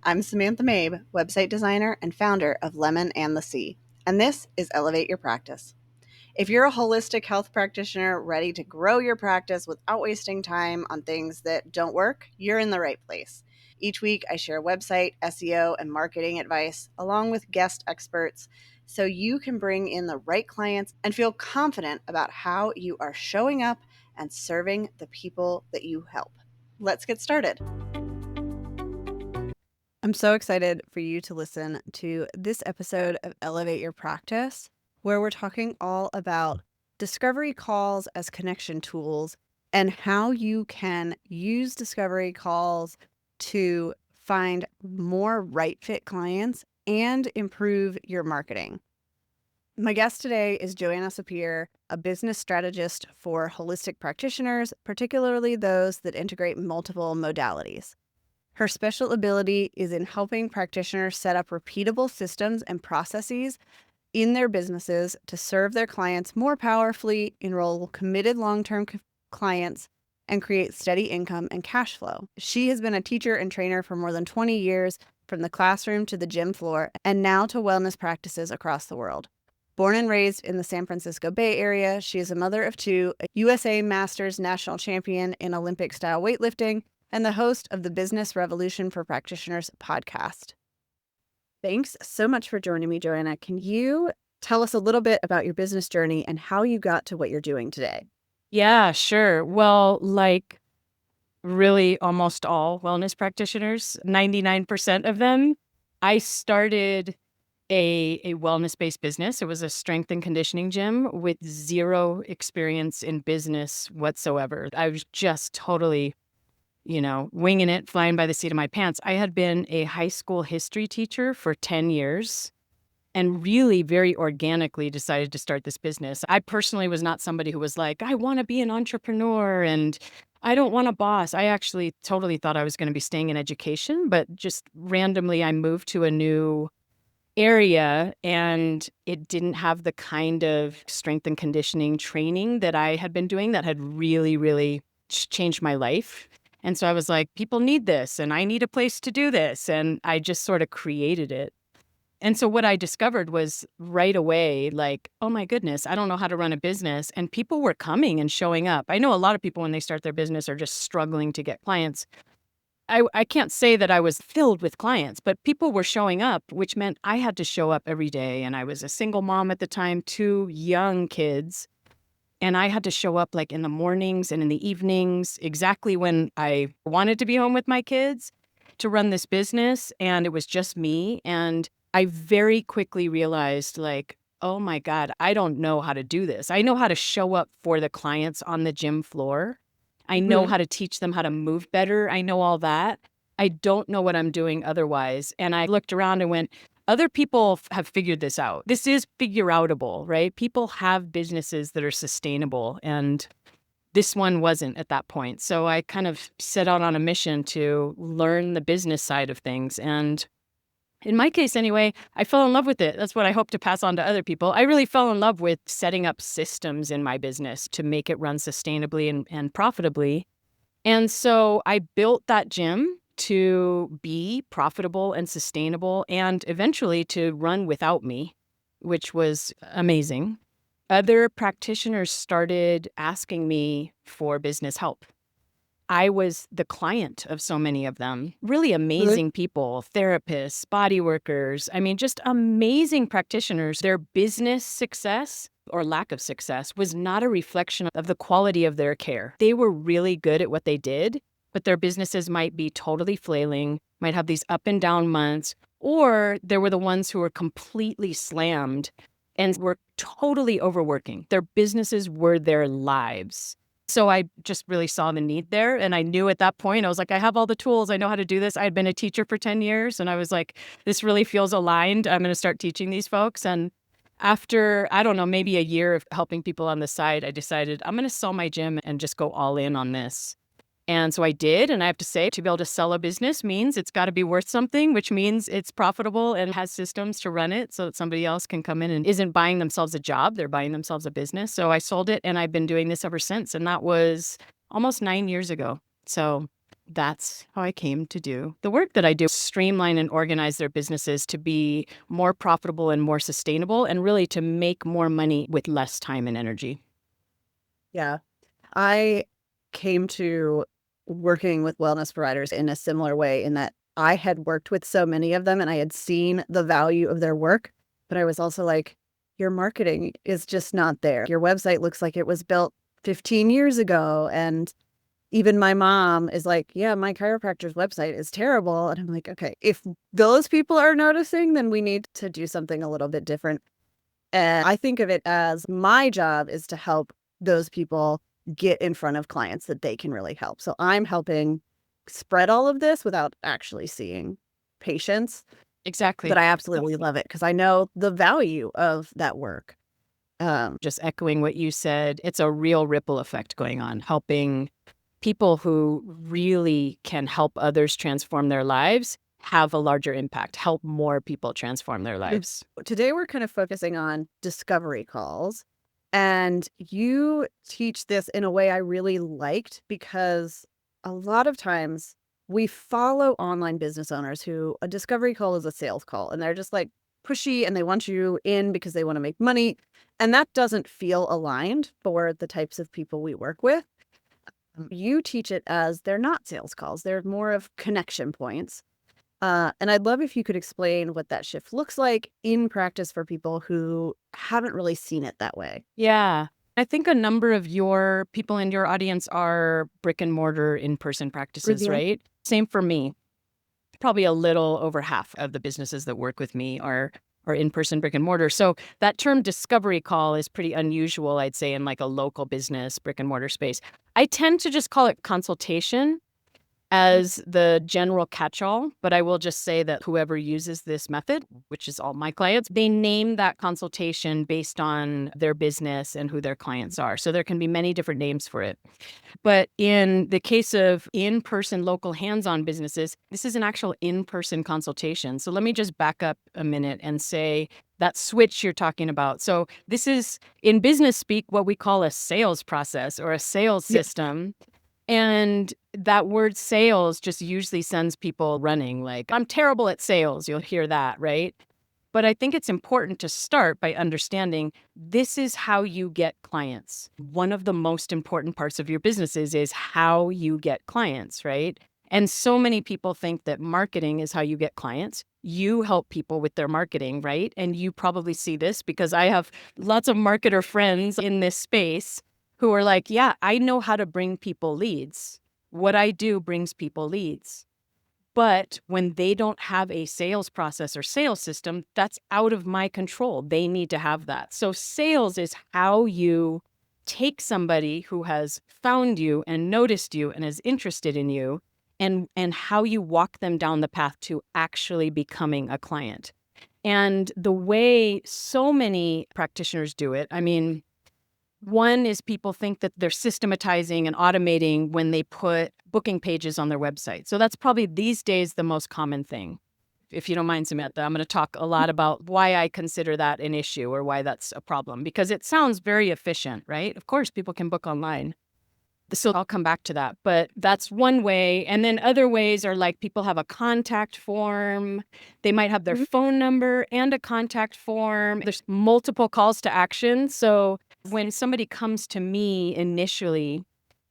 I'm Samantha Mabe, website designer and founder of Lemon and the Sea, and this is Elevate Your Practice. If you're a holistic health practitioner ready to grow your practice without wasting time on things that don't work, you're in the right place. Each week, I share website, SEO, and marketing advice along with guest experts so you can bring in the right clients and feel confident about how you are showing up and serving the people that you help. Let's get started. I'm so excited for you to listen to this episode of Elevate Your Practice, where we're talking all about discovery calls as connection tools and how you can use discovery calls to find more right fit clients and improve your marketing. My guest today is Joanna Sapir, a business strategist for holistic practitioners, particularly those that integrate multiple modalities. Her special ability is in helping practitioners set up repeatable systems and processes in their businesses to serve their clients more powerfully, enroll committed long-term clients, and create steady income and cash flow. She has been a teacher and trainer for more than 20 years, from the classroom to the gym floor, and now to wellness practices across the world. Born and raised in the San Francisco Bay Area, she is a mother of two, a USA Masters national champion in Olympic-style weightlifting, and the host of the Business Revolution for Practitioners podcast. Thanks so much for joining me, Joanna. Can you tell us a little bit about your business journey and how you got to what you're doing today? Yeah, sure. Well, like really almost all wellness practitioners, 99% of them, I started a wellness-based business. It was a strength and conditioning gym with zero experience in business whatsoever. I was just totally winging it, flying by the seat of my pants. I had been a high school history teacher for 10 years and really very organically decided to start this business. I personally was not somebody who was like, I want to be an entrepreneur and I don't want a boss. I actually totally thought I was going to be staying in education, but just randomly I moved to a new area and it didn't have the kind of strength and conditioning training that I had been doing that had really, really changed my life. And so I was like, people need this and I need a place to do this. And I just sort of created it. And so what I discovered was right away, like, oh my goodness, I don't know how to run a business. And people were coming and showing up. I know a lot of people when they start their business are just struggling to get clients. I can't say that I was filled with clients, but people were showing up, which meant I had to show up every day. And I was a single mom at the time, two young kids. And I had to show up like in the mornings and in the evenings, exactly when I wanted to be home with my kids to run this business. And it was just me. And I very quickly realized, like, oh my God, I don't know how to do this. I know how to show up for the clients on the gym floor. I know how to teach them how to move better. I know all that. I don't know what I'm doing otherwise. And I looked around and went, other people have figured this out. This is figure outable, right? People have businesses that are sustainable, and this one wasn't at that point. So I kind of set out on a mission to learn the business side of things. And in my case, anyway, I fell in love with it. That's what I hope to pass on to other people. I really fell in love with setting up systems in my business to make it run sustainably and profitably. And so I built that gym to be profitable and sustainable and eventually to run without me, which was amazing. Other practitioners started asking me for business help. I was the client of so many of them. Really amazing people, therapists, body workers. I mean, just amazing practitioners. Their business success or lack of success was not a reflection of the quality of their care. They were really good at what they did, but their businesses might be totally flailing, might have these up and down months, or there were the ones who were completely slammed and were totally overworking. Their businesses were their lives. So I just really saw the need there. And I knew at that point, I was like, I have all the tools. I know how to do this. I had been a teacher for 10 years. And I was like, this really feels aligned. I'm going to start teaching these folks. And after, I don't know, maybe a year of helping people on the side, I decided I'm going to sell my gym and just go all in on this. And so I did. And I have to say, to be able to sell a business means it's got to be worth something, which means it's profitable and has systems to run it so that somebody else can come in and isn't buying themselves a job. They're buying themselves a business. So I sold it and I've been doing this ever since. And that was almost 9 years ago. So That's how I came to do the work that I do. Streamline and organize their businesses to be more profitable and more sustainable, and really to make more money with less time and energy. Yeah. I came to working with wellness providers in a similar way in that I had worked with so many of them and I had seen the value of their work, but I was also like, your marketing is just not there. Your website looks like it was built 15 years ago. And even my mom is like, yeah, my chiropractor's website is terrible. And I'm like, okay, if those people are noticing, then we need to do something a little bit different. And I think of it as my job is to help those people get in front of clients that they can really help. So I'm helping spread all of this without actually seeing patients, but Exactly. I absolutely love it because I know the value of that work. Just echoing what you said, it's a real ripple effect going on, helping people who really can help others transform their lives have a larger impact, help more people transform their lives. Today we're kind of focusing on discovery calls, and you teach this in a way I really liked because a lot of times we follow online business owners who a discovery call is a sales call and they're just like pushy and they want you in because they want to make money. And that doesn't feel aligned for the types of people we work with. You teach it as they're not sales calls, they're more of connection points. And I'd love if you could explain what that shift looks like in practice for people who haven't really seen it that way. Yeah. I think a number of your people in your audience are brick and mortar in-person practices, Mhm. right? Same for me. Probably a little over half of the businesses that work with me are in-person brick and mortar. So that term discovery call is pretty unusual, I'd say, in like a local business brick and mortar space. I tend to just call it consultation as the general catch-all, but I will just say that whoever uses this method, which is all my clients, they name that consultation based on their business and who their clients are. So there can be many different names for it. But in the case of in-person local hands-on businesses, this is an actual in-person consultation. So let me just back up a minute and say that switch you're talking about. So this is in business speak what we call a sales process or a sales Yeah. system. And that word sales just usually sends people running like, I'm terrible at sales. You'll hear that, right? But I think it's important to start by understanding this is how you get clients. One of the most important parts of your businesses is how you get clients, right? And so many people think that marketing is how you get clients. You help people with their marketing, right? And you probably see this because I have lots of marketer friends in this space who are like, yeah, I know how to bring people leads. What I do brings people leads. But when they don't have a sales process or sales system, that's out of my control. They need to have that. So sales is how you take somebody who has found you and noticed you and is interested in you and how you walk them down the path to actually becoming a client. And the way so many practitioners do it, I mean, one is people think that they're systematizing and automating when they put booking pages on their website. So that's probably these days the most common thing. If you don't mind, Samantha, I'm going to talk a lot about why I consider that an issue or why that's a problem, because it sounds very efficient, right? Of course, people can book online. So I'll come back to that. But that's one way. And then other ways are like people have a contact form. They might have their Mhm. phone number and a contact form. There's multiple calls to action. So when somebody comes to me initially,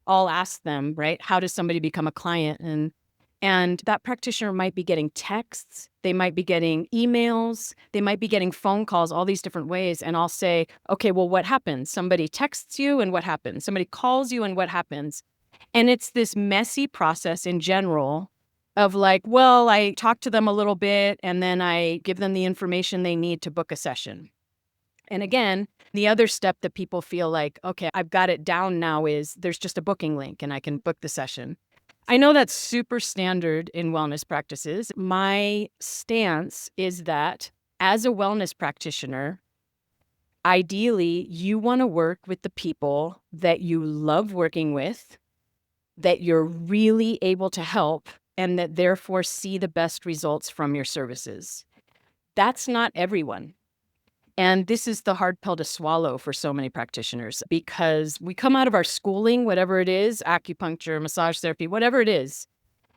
I'll ask them, right, how does somebody become a client? And that practitioner might be getting texts, they might be getting emails, they might be getting phone calls, all these different ways. And I'll say, okay, well, what happens? Somebody texts you and what happens? Somebody calls you and what happens? And it's this messy process in general of like, well, I talk to them a little bit and then I give them the information they need to book a session. And again, the other step that people feel like, okay, I've got it down now is there's just a booking link and I can book the session. I know that's super standard in wellness practices. My stance is that as a wellness practitioner, ideally, you want to work with the people that you love working with, that you're really able to help, and that therefore see the best results from your services. That's not everyone. And this is the hard pill to swallow for so many practitioners because we come out of our schooling, whatever it is, acupuncture, massage therapy, whatever it is.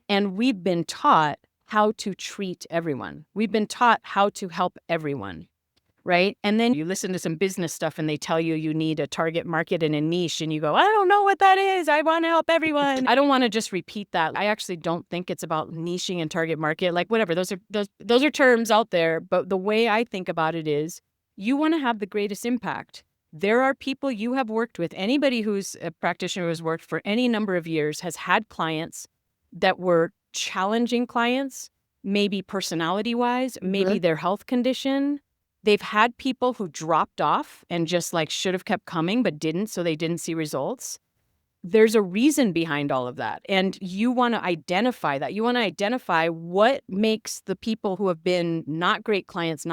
And we've been taught how to treat everyone. We've been taught how to help everyone, right? And then you listen to some business stuff and they tell you you need a target market and a niche, and you go, I don't know what that is. I want to help everyone. I don't want to just repeat that. I actually don't think it's about niching and target market. Like whatever, those are terms out there. But the way I think about it is you want to have the greatest impact. There are people you have worked with. Anybody who's a practitioner who has worked for any number of years has had clients that were challenging clients, maybe personality-wise, maybe their health condition. They've had people who dropped off and just like should have kept coming but didn't, so they didn't see results. There's a reason behind all of that. And you want to identify that. You want to identify what makes the people who have been not great clients,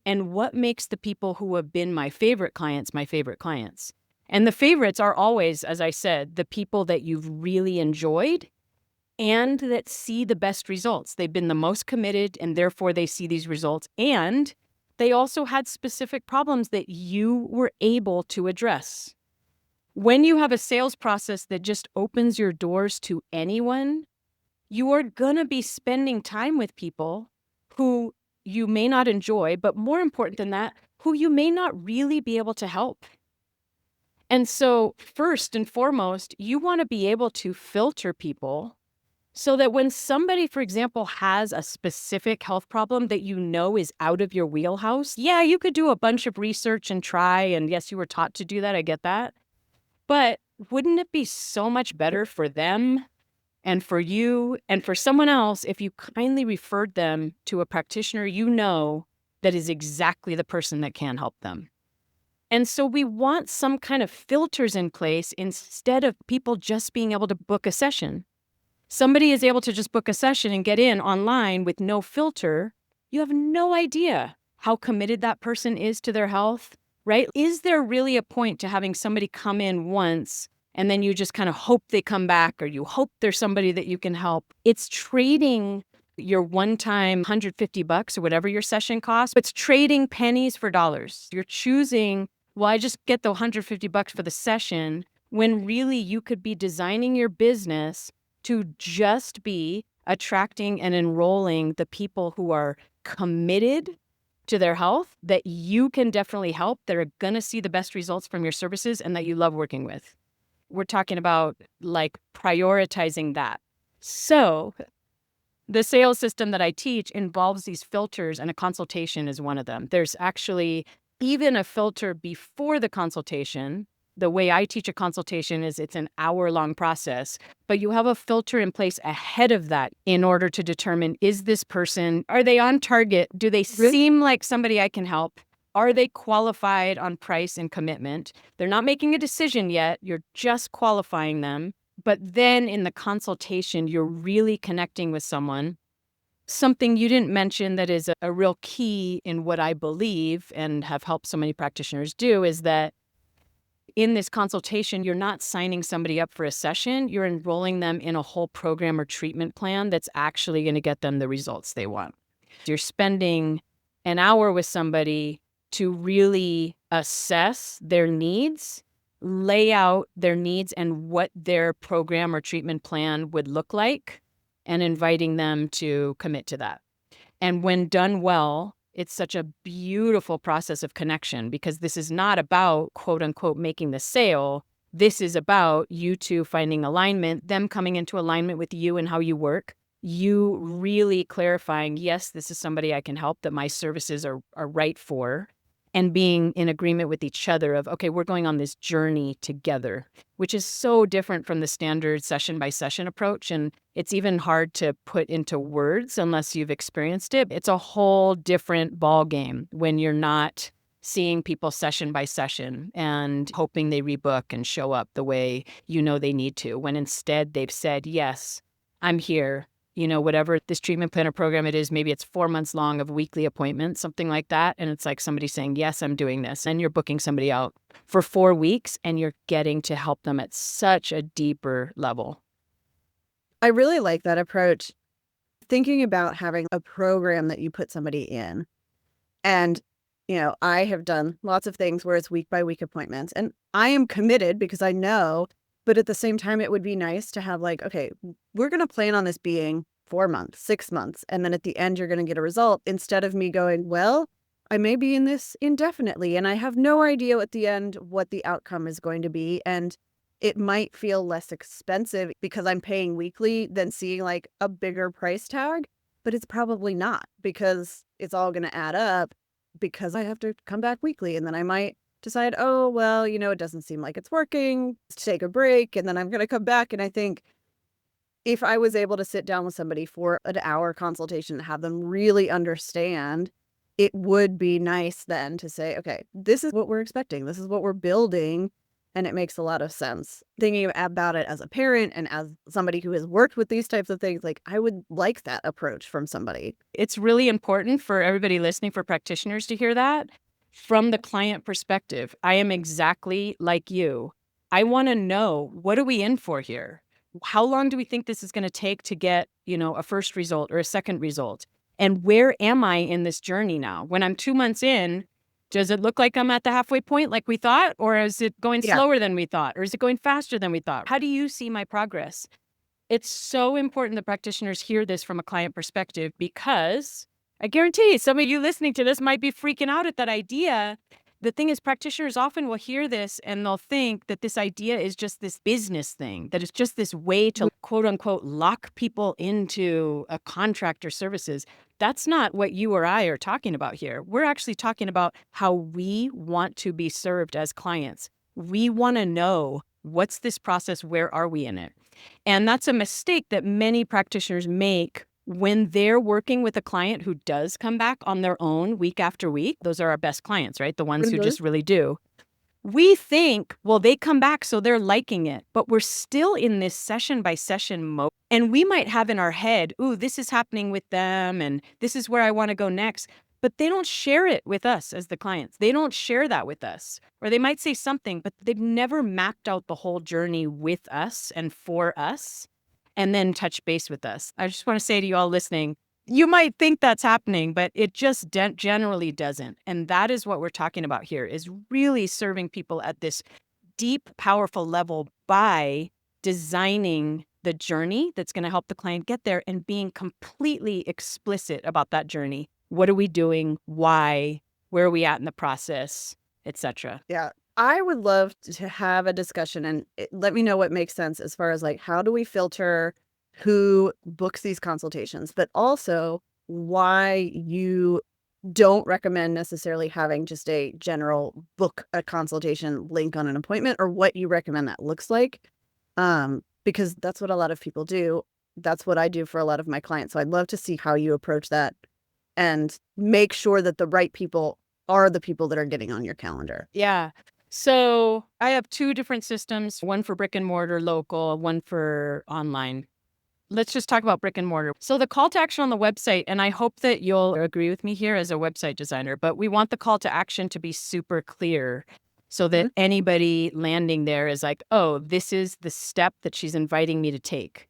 and what makes the people who have been my favorite clients, my favorite clients. And the favorites are always, as I said, the people that you've really enjoyed and that see the best results. They've been the most committed, and therefore they see these results. And they also had specific problems that you were able to address. When you have a sales process that just opens your doors to anyone, you are going to be spending time with people who you may not enjoy, but more important than that, who you may not really be able to help. And so first and foremost, you want to be able to filter people so that when somebody, for example, has a specific health problem that you know is out of your wheelhouse, yeah, you could do a bunch of research and try. And yes, you were taught to do that. I get that. But wouldn't it be so much better for them and for you and for someone else if you kindly referred them to a practitioner you know that is exactly the person that can help them? And so we want some kind of filters in place instead of people just being able to book a session. Somebody is able to just book a session and get in online with no filter. You have no idea how committed that person is to their health, right? Is there really a point to having somebody come in once and then you just kind of hope they come back, or you hope there's somebody that you can help? It's trading your one-time $150 or whatever your session costs. It's trading pennies for dollars. You're choosing, well, I just get the $150 for the session, when really you could be designing your business to just be attracting and enrolling the people who are committed to their health, that you can definitely help, that are going to see the best results from your services, and that you love working with. We're talking about like prioritizing that. So the sales system that I teach involves these filters, and a consultation is one of them. There's actually even a filter before the consultation. The way I teach a consultation is it's an hour-long process, but you have a filter in place ahead of that in order to determine, is this person, are they on target? Do they seem like somebody I can help? Are they qualified on price and commitment? They're not making a decision yet. You're just qualifying them. But then in the consultation, you're really connecting with someone. Something you didn't mention that is a real key in what I believe and have helped so many practitioners do is that in this consultation, you're not signing somebody up for a session. You're enrolling them in a whole program or treatment plan that's actually going to get them the results they want. You're spending an hour with somebody to really assess their needs, lay out their needs and what their program or treatment plan would look like, and inviting them to commit to that. And when done well, it's such a beautiful process of connection, because this is not about, quote unquote, making the sale. This is about you two finding alignment, them coming into alignment with you and how you work, you really clarifying, yes, this is somebody I can help, that my services are right for, and being in agreement with each other of, okay, we're going on this journey together, which is so different from the standard session by session approach. And it's even hard to put into words unless you've experienced it. It's a whole different ball game when you're not seeing people session by session and hoping they rebook and show up the way you know they need to, when instead they've said, yes, I'm here. You know, whatever this treatment plan or program it is, maybe it's 4 months long of weekly appointments, something like that. And it's like somebody saying, yes, I'm doing this. And you're booking somebody out for 4 weeks and you're getting to help them at such a deeper level. I really like that approach. Thinking about having a program that you put somebody in. And, you know, I have done lots of things where it's week by week appointments. And I am committed because I know But at the same time, it would be nice to have like, okay, we're going to plan on this being 4 months, 6 months, and then at the end, you're going to get a result instead of me going, well, I may be in this indefinitely and I have no idea at the end what the outcome is going to be. And it might feel less expensive because I'm paying weekly than seeing like a bigger price tag, but it's probably not because it's all going to add up because I have to come back weekly and then I might decide, oh, well, it doesn't seem like it's working, let's take a break, and then I'm going to come back. And I think if I was able to sit down with somebody for an hour consultation and have them really understand, it would be nice then to say, okay, this is what we're expecting. This is what we're building. And it makes a lot of sense. Thinking about it as a parent and as somebody who has worked with these types of things, like I would like that approach from somebody. It's really important for everybody listening, for practitioners to hear that from the client perspective. I am exactly like you. I want to know, what are we in for here? How long do we think this is going to take to get, a first result or a second result? And where am I in this journey now? When I'm 2 months in, does it look like I'm at the halfway point like we thought? Or is it going Yeah. slower than we thought? Or is it going faster than we thought? How do you see my progress? It's so important that practitioners hear this from a client perspective, because I guarantee some of you listening to this might be freaking out at that idea. The thing is, practitioners often will hear this and they'll think that this idea is just this business thing, that it's just this way to quote unquote lock people into a contract or services. That's not what you or I are talking about here. We're actually talking about how we want to be served as clients. We want to know, what's this process? Where are we in it? And that's a mistake that many practitioners make when they're working with a client who does come back on their own week after week. Those are our best clients, right? The ones who just really do. We think, well, they come back, so they're liking it. But we're still in this session by session mode. And we might have in our head, ooh, this is happening with them, and this is where I want to go next. But they don't share it with us as the clients. They don't share that with us. Or they might say something, but they've never mapped out the whole journey with us and for us and then touch base with us. I just want to say to you all listening, you might think that's happening, but it just generally doesn't. And that is what we're talking about here, is really serving people at this deep, powerful level by designing the journey that's going to help the client get there and being completely explicit about that journey. What are we doing? Why? Where are we at in the process, etc.? Yeah. I would love to have a discussion and let me know what makes sense as far as like, how do we filter who books these consultations, but also why you don't recommend necessarily having just a general book a consultation link on an appointment, or what you recommend that looks like. Because that's what a lot of people do. That's what I do for a lot of my clients. So I'd love to see how you approach that and make sure that the right people are the people that are getting on your calendar. Yeah. So I have two different systems, one for brick and mortar local, one for online. Let's just talk about brick and mortar. So the call to action on the website, and I hope that you'll agree with me here as a website designer, but we want the call to action to be super clear so that anybody landing there is like, oh, this is the step that she's inviting me to take.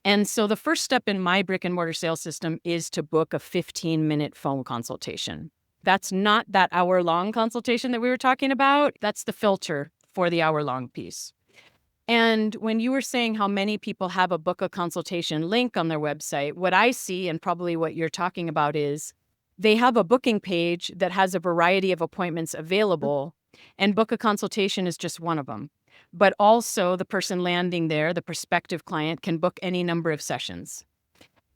And so the first step in my brick and mortar sales system is to book a 15-minute phone consultation. That's not that hour-long consultation that we were talking about. That's the filter for the hour-long piece. And when you were saying how many people have a book a consultation link on their website, what I see, and probably what you're talking about, is they have a booking page that has a variety of appointments available, and book a consultation is just one of them. But also the person landing there, the prospective client, can book any number of sessions.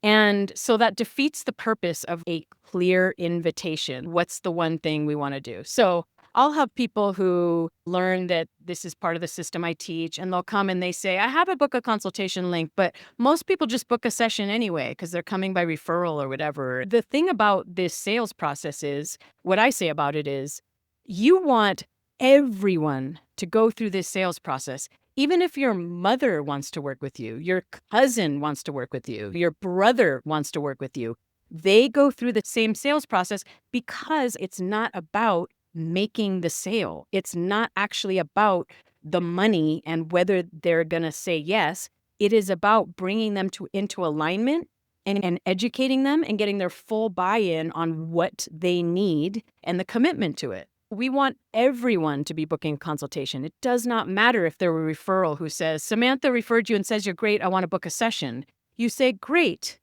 And so that defeats the purpose of a clear invitation. What's the one thing we want to do? So I'll have people who learn that this is part of the system I teach, and they'll come and they say, I have a book a consultation link, but most people just book a session anyway because they're coming by referral or whatever. The thing about this sales process is, what I say about it is, you want everyone to go through this sales process. Even if your mother wants to work with you, your cousin wants to work with you, your brother wants to work with you, they go through the same sales process, because it's not about making the sale. It's not actually about the money and whether they're going to say yes. It is about bringing them into alignment and educating them and getting their full buy-in on what they need and the commitment to it. We want everyone to be booking a consultation. It does not matter if they're a referral who says, Samantha referred you and says you're great, I want to book a session. You say, great,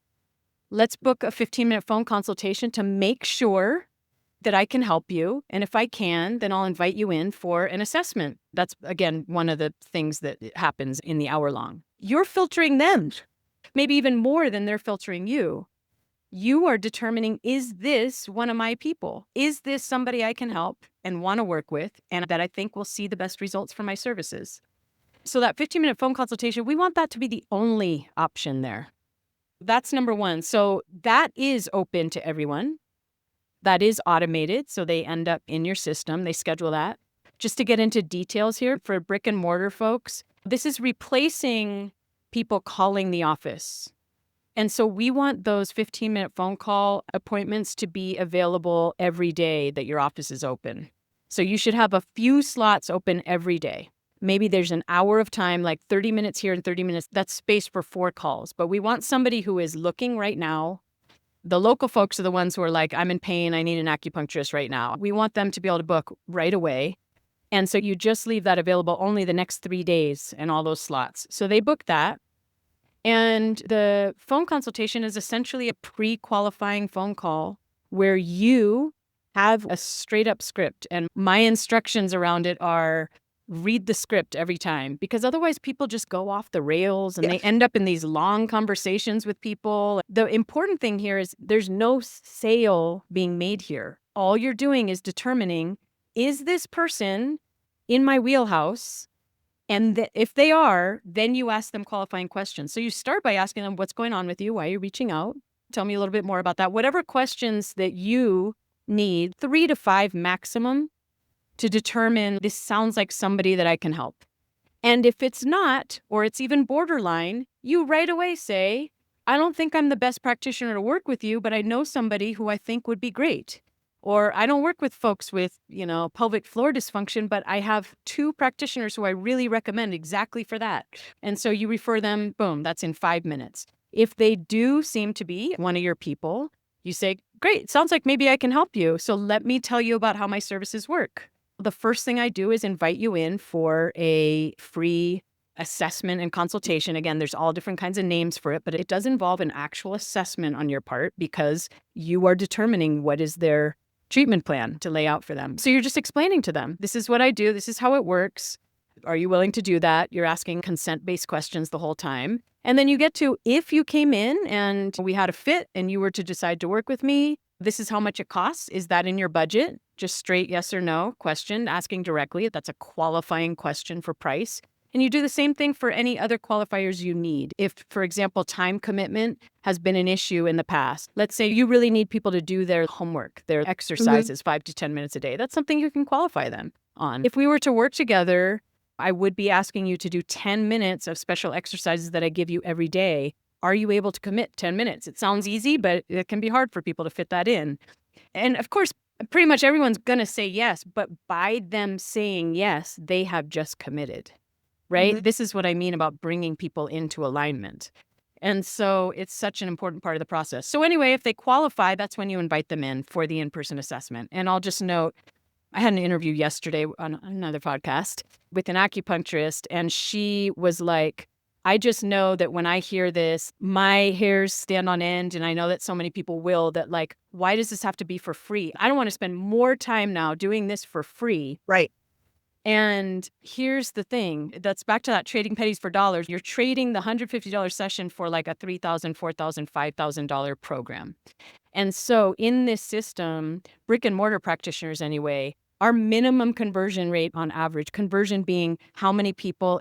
let's book a 15-minute phone consultation to make sure that I can help you. And if I can, then I'll invite you in for an assessment. That's, again, one of the things that happens in the hour long. You're filtering them, maybe even more than they're filtering you. You are determining, is this one of my people? Is this somebody I can help and want to work with and that I think will see the best results from my services? So that 15-minute phone consultation, we want that to be the only option there. That's number one. So that is open to everyone. That is automated. So they end up in your system. They schedule that. Just to get into details here for brick and mortar folks, this is replacing people calling the office. And so we want those 15-minute phone call appointments to be available every day that your office is open. So you should have a few slots open every day. Maybe there's an hour of time, like 30 minutes here and 30 minutes. That's space for 4 calls. But we want somebody who is looking right now. The local folks are the ones who are like, I'm in pain, I need an acupuncturist right now. We want them to be able to book right away. And so you just leave that available only the next 3 days and all those slots. So they book that. And the phone consultation is essentially a pre-qualifying phone call where you have a straight up script. And my instructions around it are read the script every time, because otherwise people just go off the rails and they end up in these long conversations with people. The important thing here is there's no sale being made here. All you're doing is determining, is this person in my wheelhouse? And if they are, then you ask them qualifying questions. So you start by asking them, what's going on with you? Why are you reaching out? Tell me a little bit more about that. Whatever questions that you need, 3 to 5 maximum, to determine this sounds like somebody that I can help. And if it's not, or it's even borderline, you right away say, I don't think I'm the best practitioner to work with you, but I know somebody who I think would be great. Or I don't work with folks with, pelvic floor dysfunction, but I have 2 practitioners who I really recommend exactly for that. And so you refer them, boom, that's in 5 minutes. If they do seem to be one of your people, you say, great, sounds like maybe I can help you. So let me tell you about how my services work. The first thing I do is invite you in for a free assessment and consultation. Again, there's all different kinds of names for it, but it does involve an actual assessment on your part because you are determining what is their treatment plan to lay out for them. So you're just explaining to them, this is what I do, this is how it works. Are you willing to do that? You're asking consent-based questions the whole time. And then you get to, if you came in and we had a fit and you were to decide to work with me, this is how much it costs. Is that in your budget? Just straight yes or no question, asking directly. That's a qualifying question for price. And you do the same thing for any other qualifiers you need. If, for example, time commitment has been an issue in the past, let's say you really need people to do their homework, their exercises, 5 to 10 minutes a day. That's something you can qualify them on. If we were to work together, I would be asking you to do 10 minutes of special exercises that I give you every day. Are you able to commit 10 minutes? It sounds easy, but it can be hard for people to fit that in. And of course, pretty much everyone's going to say yes, but by them saying yes, they have just committed. Right? This is what I mean about bringing people into alignment. And so it's such an important part of the process. So anyway, if they qualify, that's when you invite them in for the in-person assessment. And I'll just note, I had an interview yesterday on another podcast with an acupuncturist, and she was like, I just know that when I hear this, my hairs stand on end, and I know that so many people will, that like, why does this have to be for free? I don't want to spend more time now doing this for free. Right. And here's the thing, that's back to that trading pennies for dollars. You're trading the $150 session for like a $3,000, $4,000, $5,000 program. And so in this system, brick and mortar practitioners anyway, our minimum conversion rate on average, conversion being how many people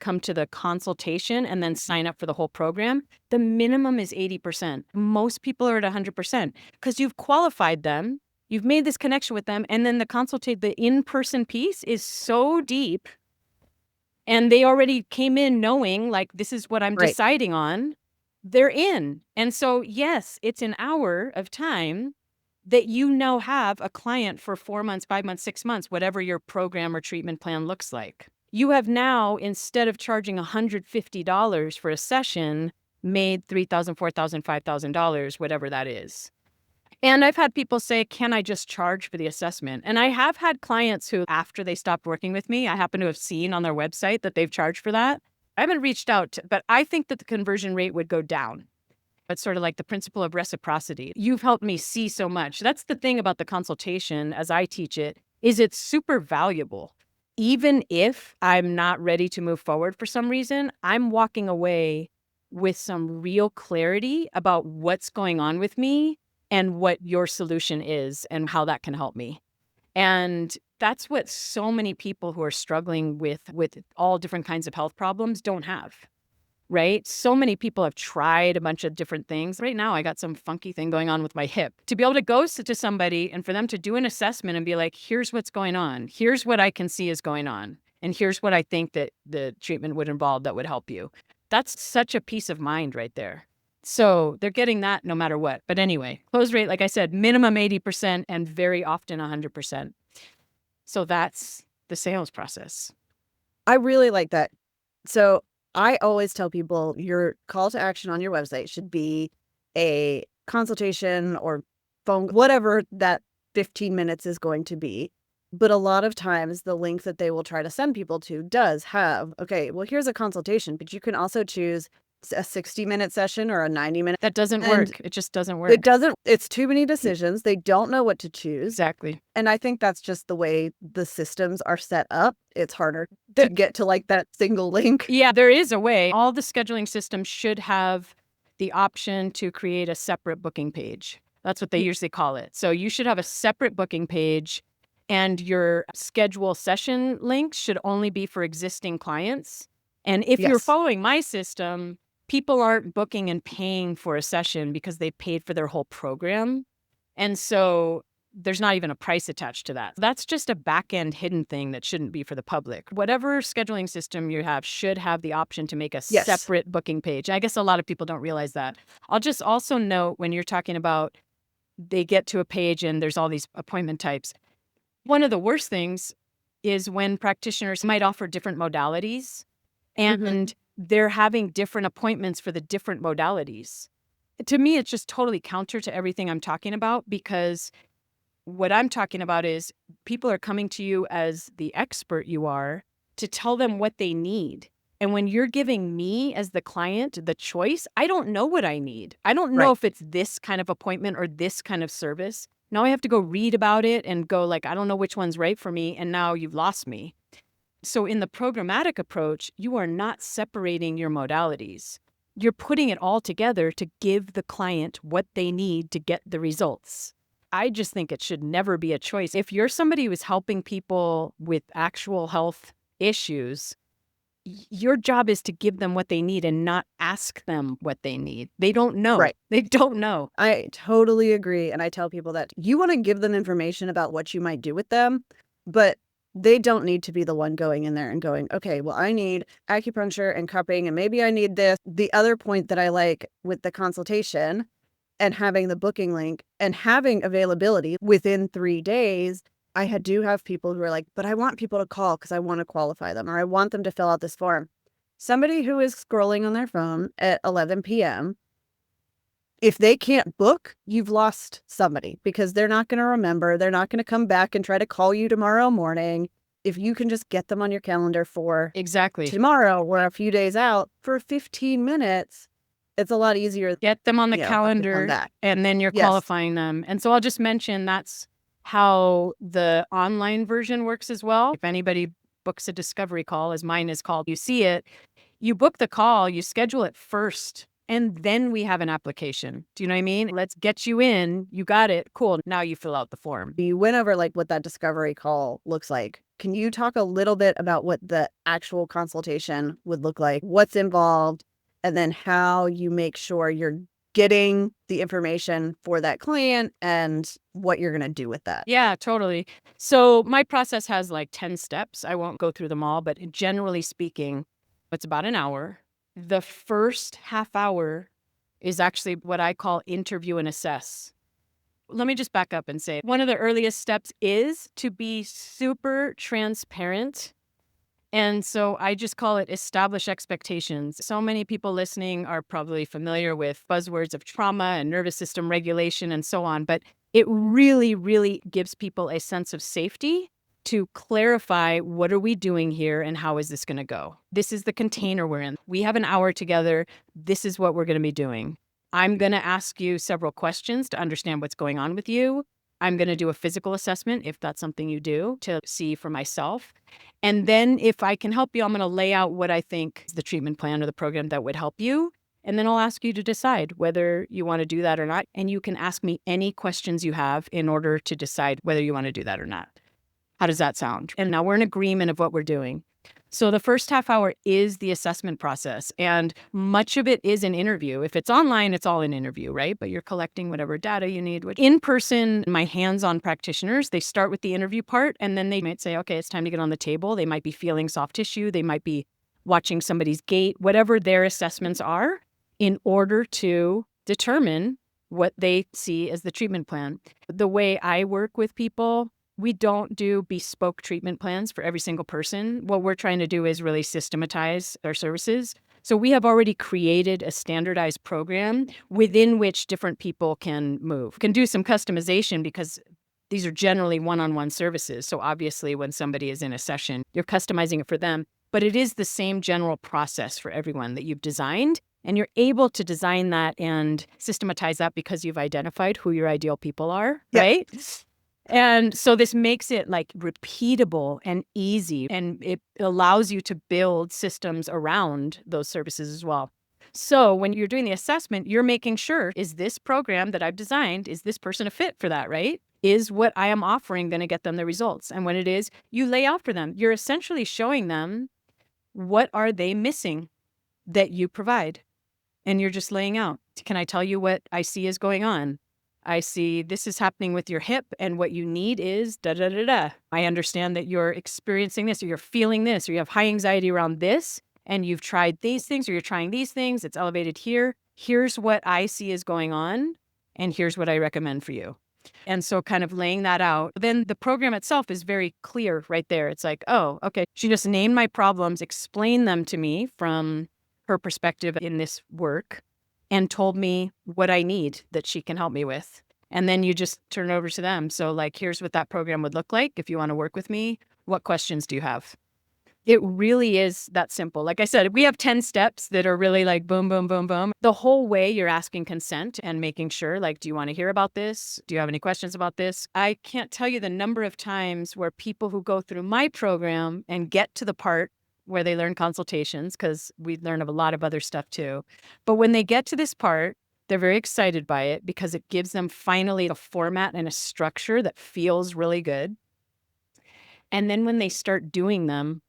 come to the consultation and then sign up for the whole program, the minimum is 80%. Most people are at 100% because you've qualified them. You've made this connection with them, and then the in-person piece is so deep, and they already came in knowing, like, this is what I'm deciding on. They're in. And so, yes, it's an hour of time that you now have a client for 4 months, 5 months, 6 months, whatever your program or treatment plan looks like. You have now, instead of charging $150 for a session, made $3,000, $4,000, $5,000, whatever that is. And I've had people say, can I just charge for the assessment? And I have had clients who, after they stopped working with me, I happen to have seen on their website that they've charged for that. I haven't reached out, but I think that the conversion rate would go down. It's sort of like the principle of reciprocity. You've helped me see so much. That's the thing about the consultation, as I teach it, is it's super valuable. Even if I'm not ready to move forward for some reason, I'm walking away with some real clarity about what's going on with me and what your solution is and how that can help me. And that's what so many people who are struggling with all different kinds of health problems don't have. Right? So many people have tried a bunch of different things. Right now, I got some funky thing going on with my hip. To be able to go to somebody and for them to do an assessment and be like, here's what's going on. Here's what I can see is going on. And here's what I think that the treatment would involve that would help you. That's such a peace of mind right there. So they're getting that no matter what. But anyway, close rate, like I said, minimum 80% and very often 100%. So that's the sales process. I really like that. So I always tell people your call to action on your website should be a consultation or phone, whatever that 15 minutes is going to be. But a lot of times the link that they will try to send people to does have, okay, well, here's a consultation, but you can also choose a 60-minute session or a 90-minute. That doesn't work. It just doesn't work. It doesn't. It's too many decisions. They don't know what to choose. Exactly. And I think that's just the way the systems are set up. It's harder to get to like that single link. Yeah, there is a way. All the scheduling systems should have the option to create a separate booking page. That's what they usually call it. So you should have a separate booking page, and your schedule session links should only be for existing clients. And if you're Yes. following my system, people aren't booking and paying for a session because they paid for their whole program. And so there's not even a price attached to that. That's just a back-end hidden thing that shouldn't be for the public. Whatever scheduling system you have should have the option to make a Yes. separate booking page. I guess a lot of people don't realize that. I'll just also note when you're talking about they get to a page and there's all these appointment types. One of the worst things is when practitioners might offer different modalities and they're having different appointments for the different modalities. To me, it's just totally counter to everything I'm talking about, because what I'm talking about is people are coming to you as the expert you are to tell them what they need. And when you're giving me as the client the choice, I don't know what I need. I don't know if it's this kind of appointment or this kind of service. Now I have to go read about it and go like, I don't know which one's right for me. And now you've lost me. So in the programmatic approach, you are not separating your modalities. You're putting it all together to give the client what they need to get the results. I just think it should never be a choice. If you're somebody who's helping people with actual health issues, your job is to give them what they need and not ask them what they need. They don't know. Right. They don't know. I totally agree. And I tell people that you want to give them information about what you might do with them, but they don't need to be the one going in there and going, okay, well, I need acupuncture and cupping, and maybe I need this. The other point that I like with the consultation and having the booking link and having availability within 3 days, I do have people who are like, but I want people to call because I want to qualify them, or I want them to fill out this form. Somebody who is scrolling on their phone at 11 p.m., if they can't book, you've lost somebody, because they're not going to remember. They're not going to come back and try to call you tomorrow morning. If you can just get them on your calendar for tomorrow or a few days out for 15 minutes, it's a lot easier. Get them on the calendar and then you're qualifying them. And so I'll just mention that's how the online version works as well. If anybody books a discovery call, as mine is called, you see it, you book the call, you schedule it first, and then we have an application. Do you know what I mean? Let's get you in. You got it. Cool. Now you fill out the form. You went over like what that discovery call looks like. Can you talk a little bit about what the actual consultation would look like, what's involved, and then how you make sure you're getting the information for that client and what you're going to do with that? Yeah, totally. So my process has like 10 steps. I won't go through them all, but generally speaking, it's about an hour. The first half hour is actually what I call interview and assess. Let me just back up and say one of the earliest steps is to be super transparent And so I just call it establish expectations. So many people listening are probably familiar with buzzwords of trauma and nervous system regulation and so on, but it really, really gives people a sense of safety to clarify what are we doing here and how is this going to go? This is the container we're in. We have an hour together. This is what we're going to be doing. I'm going to ask you several questions to understand what's going on with you. I'm going to do a physical assessment if that's something you do to see for myself. And then if I can help you, I'm going to lay out what I think is the treatment plan or the program that would help you. And then I'll ask you to decide whether you want to do that or not. And you can ask me any questions you have in order to decide whether you want to do that or not. How does that sound? And now we're in agreement of what we're doing. So the first half hour is the assessment process, and much of it is an interview. If it's online, it's all an interview, right? But you're collecting whatever data you need. In person, my hands-on practitioners, they start with the interview part, and then they might say, okay, it's time to get on the table. They might be feeling soft tissue. They might be watching somebody's gait, whatever their assessments are, in order to determine what they see as the treatment plan. The way I work with people, we don't do bespoke treatment plans for every single person. What we're trying to do is really systematize our services. So we have already created a standardized program within which different people can move. Can do some customization because these are generally one-on-one services. So obviously when somebody is in a session, you're customizing it for them, but it is the same general process for everyone that you've designed. And you're able to design that and systematize that because you've identified who your ideal people are, right? And so this makes it like repeatable and easy, and it allows you to build systems around those services as well. So when you're doing the assessment, you're making sure, is this program that I've designed, is this person a fit for that, right? Is what I am offering going to get them the results? And when it is, you lay out for them. You're essentially showing them what are they missing that you provide. And you're just laying out. Can I tell you what I see is going on? I see this is happening with your hip, and what you need is da da da da. I understand that you're experiencing this, or you're feeling this, or you have high anxiety around this, and you've tried these things, or you're trying these things. It's elevated here. Here's what I see is going on, and here's what I recommend for you. And so kind of laying that out. Then the program itself is very clear right there. It's like, oh, okay. She just named my problems, explained them to me from her perspective in this work, and told me what I need that she can help me with. And then you just turn it over to them. So like, here's what that program would look like. If you want to work with me, what questions do you have? It really is that simple. Like I said, we have 10 steps that are really like boom, boom, boom, boom. The whole way you're asking consent and making sure, like, do you want to hear about this? Do you have any questions about this? I can't tell you the number of times where people who go through my program and get to the part where they learn consultations, because we learn of a lot of other stuff too. But when they get to this part, they're very excited by it because it gives them finally a format and a structure that feels really good. And then when they start doing them,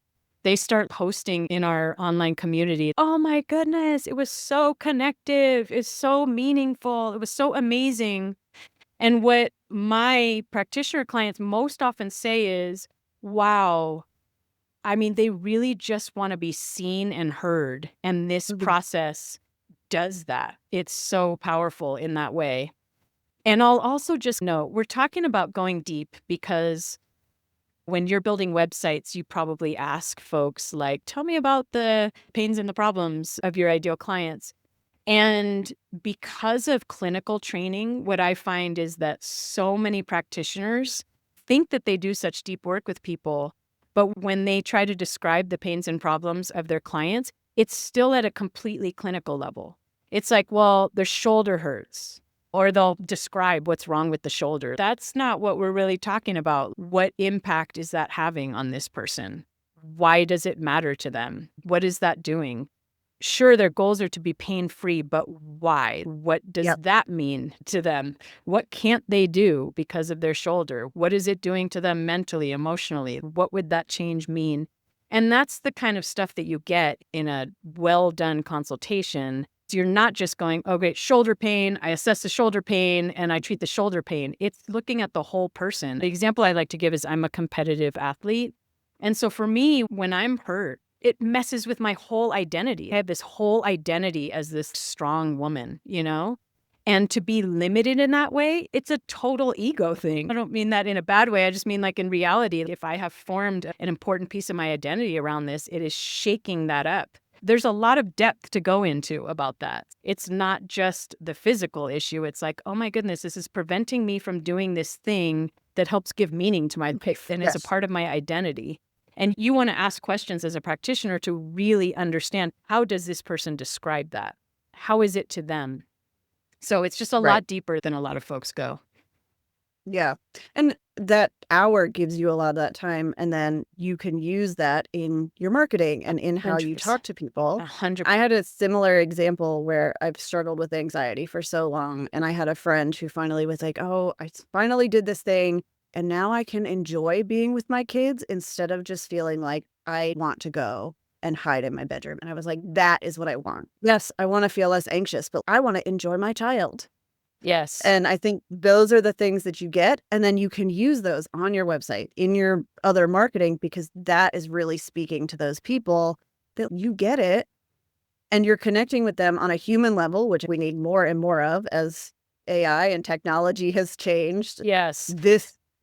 they start posting in our online community. Oh my goodness, it was so connective. It's so meaningful. It was so amazing. And what my practitioner clients most often say is, wow, I mean, they really just want to be seen and heard. And this process does that. It's so powerful in that way. And I'll also just note, we're talking about going deep because when you're building websites, you probably ask folks like, tell me about the pains and the problems of your ideal clients. And because of clinical training, what I find is that so many practitioners think that they do such deep work with people, but when they try to describe the pains and problems of their clients, it's still at a completely clinical level. It's like, well, their shoulder hurts, or they'll describe what's wrong with the shoulder. That's not what we're really talking about. What impact is that having on this person? Why does it matter to them? What is that doing? Sure, their goals are to be pain-free, but why? What does that mean to them? What can't they do because of their shoulder? What is it doing to them mentally, emotionally? What would that change mean? And that's the kind of stuff that you get in a well-done consultation. So you're not just going, oh, great, shoulder pain. I assess the shoulder pain and I treat the shoulder pain. It's looking at the whole person. The example I like to give is I'm a competitive athlete. And so for me, when I'm hurt, it messes with my whole identity. I have this whole identity as this strong woman, you know? And to be limited in that way, it's a total ego thing. I don't mean that in a bad way. I just mean like in reality, if I have formed an important piece of my identity around this, it is shaking that up. There's a lot of depth to go into about that. It's not just the physical issue. It's like, oh my goodness, this is preventing me from doing this thing that helps give meaning to my life and is a Yes. part of my identity. And you want to ask questions as a practitioner to really understand, how does this person describe that? How is it to them? So it's just a Right. lot deeper than a lot of folks go. Yeah. And that hour gives you a lot of that time, and then you can use that in your marketing and in how you 100%. talk to people. 100%. I had a similar example where I've struggled with anxiety for so long, and I had a friend who finally was like, "Oh, finally did this thing, and now I can enjoy being with my kids instead of just feeling like I want to go and hide in my bedroom." And I was like, "That is what I want. Yes, I want to feel less anxious, but I want to enjoy my child." Yes. And I think those are the things that you get, and then you can use those on your website, in your other marketing, because that is really speaking to those people that you get it, and you're connecting with them on a human level, which we need more and more of as AI and technology has changed. Yes.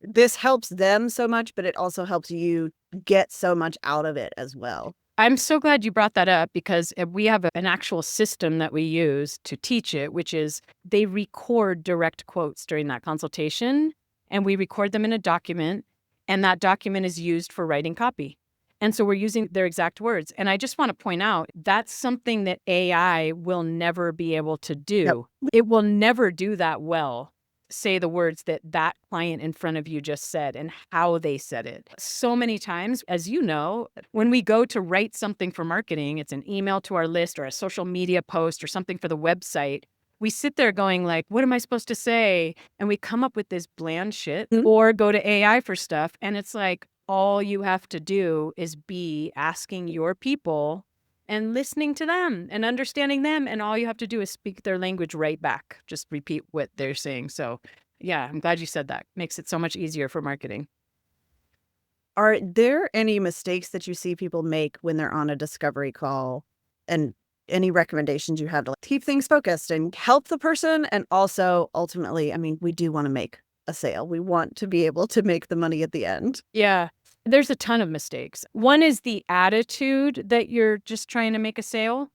This helps them so much, but it also helps you get so much out of it as well. I'm so glad you brought that up, because we have an actual system that we use to teach it, which is they record direct quotes during that consultation, and we record them in a document, and that document is used for writing copy. And so we're using their exact words. And I just want to point out, that's something that AI will never be able to Yep. do. It will never do that well. Say the words that that client in front of you just said and how they said it. So many times, as you know, when we go to write something for marketing, it's an email to our list or a social media post or something for the website. We sit there going like, what am I supposed to say? And we come up with this bland shit, Mhm. or go to AI for stuff. And it's like, all you have to do is be asking your people and listening to them and understanding them. And all you have to do is speak their language right back. Just repeat what they're saying. So yeah, I'm glad you said that. Makes it so much easier for marketing. Are there any mistakes that you see people make when they're on a discovery call, and any recommendations you have to, like, keep things focused and help the person? And also, ultimately, I mean, we do want to make a sale. We want to be able to make the money at the end. Yeah, there's a ton of mistakes. One is the attitude that you're just trying to make a sale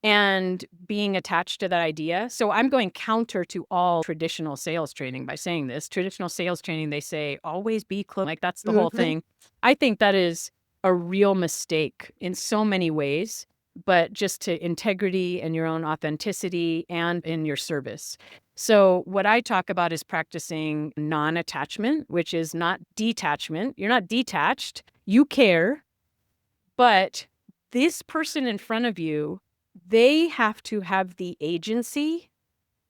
and being attached to that idea. So I'm going counter to all traditional sales training by saying this. Traditional sales training, they say, always be close. Like, that's the whole Mhm. thing. I think that is a real mistake in so many ways, but just to integrity and your own authenticity and in your service. So what I talk about is practicing non-attachment, which is not detachment. You're not detached. You care, but this person in front of you, they have to have the agency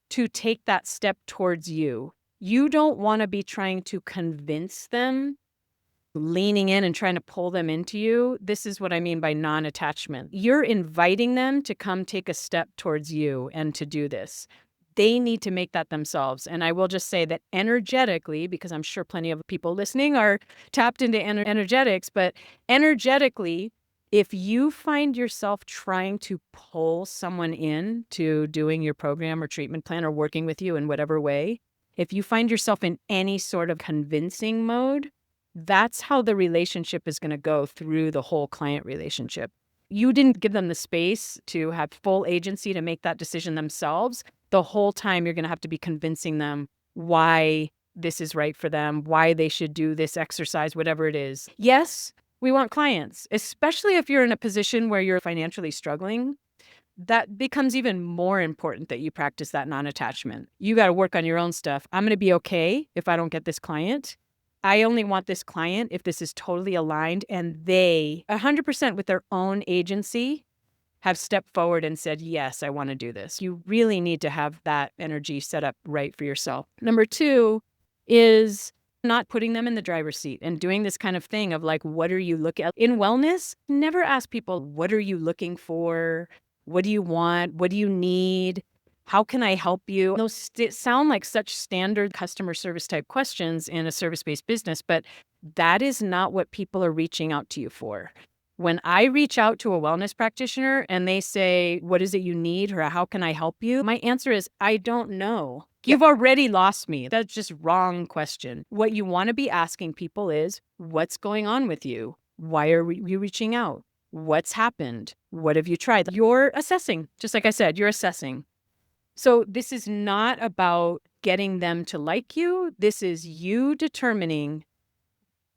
to take that step towards you. You don't want to be trying to convince them, leaning in and trying to pull them into you. This is what I mean by non-attachment. You're inviting them to come take a step towards you and to do this. They need to make that themselves. And I will just say that energetically, because I'm sure plenty of people listening are tapped into energetics, but energetically, if you find yourself trying to pull someone in to doing your program or treatment plan or working with you in whatever way, if you find yourself in any sort of convincing mode, that's how the relationship is going to go through the whole client relationship. You didn't give them the space to have full agency to make that decision themselves. The whole time you're going to have to be convincing them why this is right for them, why they should do this exercise, whatever it is. Yes, we want clients, especially if you're in a position where you're financially struggling. That becomes even more important that you practice that non-attachment. You got to work on your own stuff. I'm going to be okay if I don't get this client. I only want this client if this is totally aligned and they, 100% with their own agency, have stepped forward and said, yes, I want to do this. You really need to have that energy set up right for yourself. Number two is not putting them in the driver's seat and doing this kind of thing of like, what are you looking at? In wellness, never ask people, what are you looking for? What do you want? What do you need? How can I help you? Those sound like such standard customer service type questions in a service-based business, but that is not what people are reaching out to you for. When I reach out to a wellness practitioner and they say, what is it you need or how can I help you? My answer is, I don't know. You've already lost me. That's just wrong question. What you want to be asking people is, what's going on with you? Why are you reaching out? What's happened? What have you tried? You're assessing. Just like I said, you're assessing. So this is not about getting them to like you. This is you determining,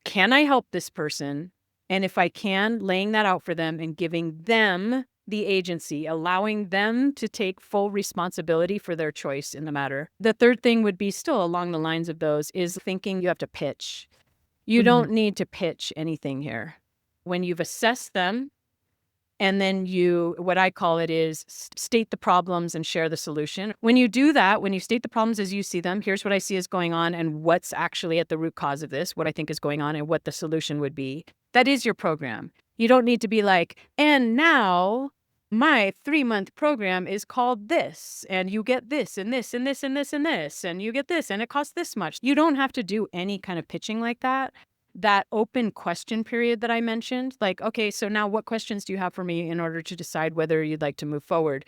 can I help this person? And if I can, laying that out for them and giving them the agency, allowing them to take full responsibility for their choice in the matter. The third thing would be still along the lines of those is thinking you have to pitch. You don't need to pitch anything here. When you've assessed them, and then what I call it is state the problems and share the solution. When you do that, when you state the problems as you see them, here's what I see is going on and what's actually at the root cause of this, what I think is going on and what the solution would be. That is your program. You don't need to be like, and now my 3-month program is called this, and you get this and this and this and this and this, and you get this, and it costs this much. You don't have to do any kind of pitching like that. That open question period that I mentioned, like, okay, so now what questions do you have for me in order to decide whether you'd like to move forward?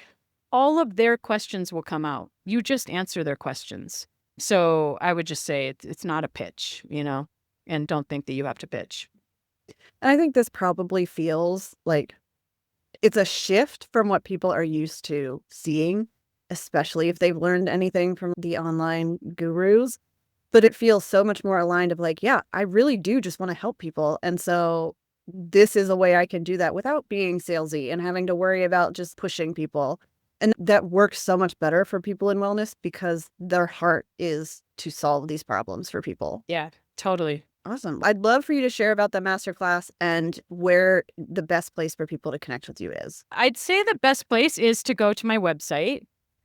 All of their questions will come out. You just answer their questions. So I would just say it's not a pitch, and don't think that you have to pitch. And I think this probably feels like it's a shift from what people are used to seeing, especially if they've learned anything from the online gurus. But it feels so much more aligned of like, yeah, I really do just want to help people. And so this is a way I can do that without being salesy and having to worry about just pushing people. And that works so much better for people in wellness because their heart is to solve these problems for people. Yeah, totally. Awesome. I'd love for you to share about the masterclass and where the best place for people to connect with you is. I'd say the best place is to go to my website,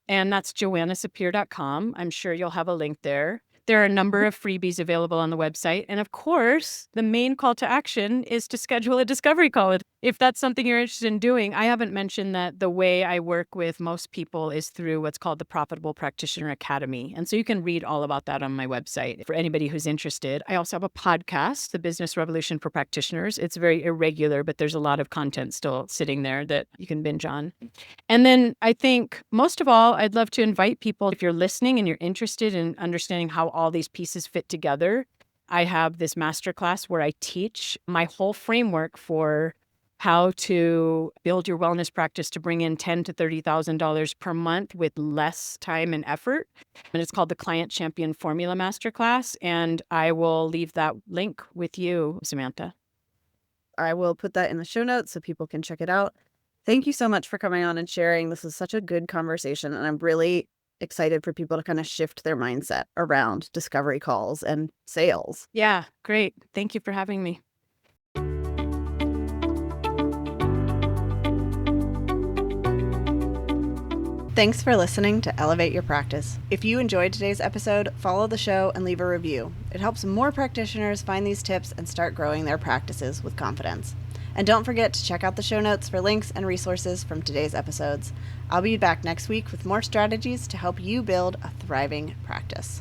and that's joannasapir.com. I'm sure you'll have a link there. There are a number of freebies available on the website. And of course, the main call to action is to schedule a discovery call. If that's something you're interested in doing, I haven't mentioned that the way I work with most people is through what's called the Profitable Practitioner Academy. And so you can read all about that on my website for anybody who's interested. I also have a podcast, The Business Revolution for Practitioners. It's very irregular, but there's a lot of content still sitting there that you can binge on. And then I think most of all, I'd love to invite people, if you're listening and you're interested in understanding how all these pieces fit together, I have this masterclass where I teach my whole framework for how to build your wellness practice to bring in $10,000 to $30,000 per month with less time and effort. And it's called the Client Champion Formula Masterclass. And I will leave that link with you, Samantha. I will put that in the show notes so people can check it out. Thank you so much for coming on and sharing. This is such a good conversation, and I'm really excited for people to kind of shift their mindset around discovery calls and sales. Yeah, great. Thank you for having me. Thanks for listening to Elevate Your Practice. If you enjoyed today's episode, follow the show and leave a review. It helps more practitioners find these tips and start growing their practices with confidence. And don't forget to check out the show notes for links and resources from today's episodes. I'll be back next week with more strategies to help you build a thriving practice.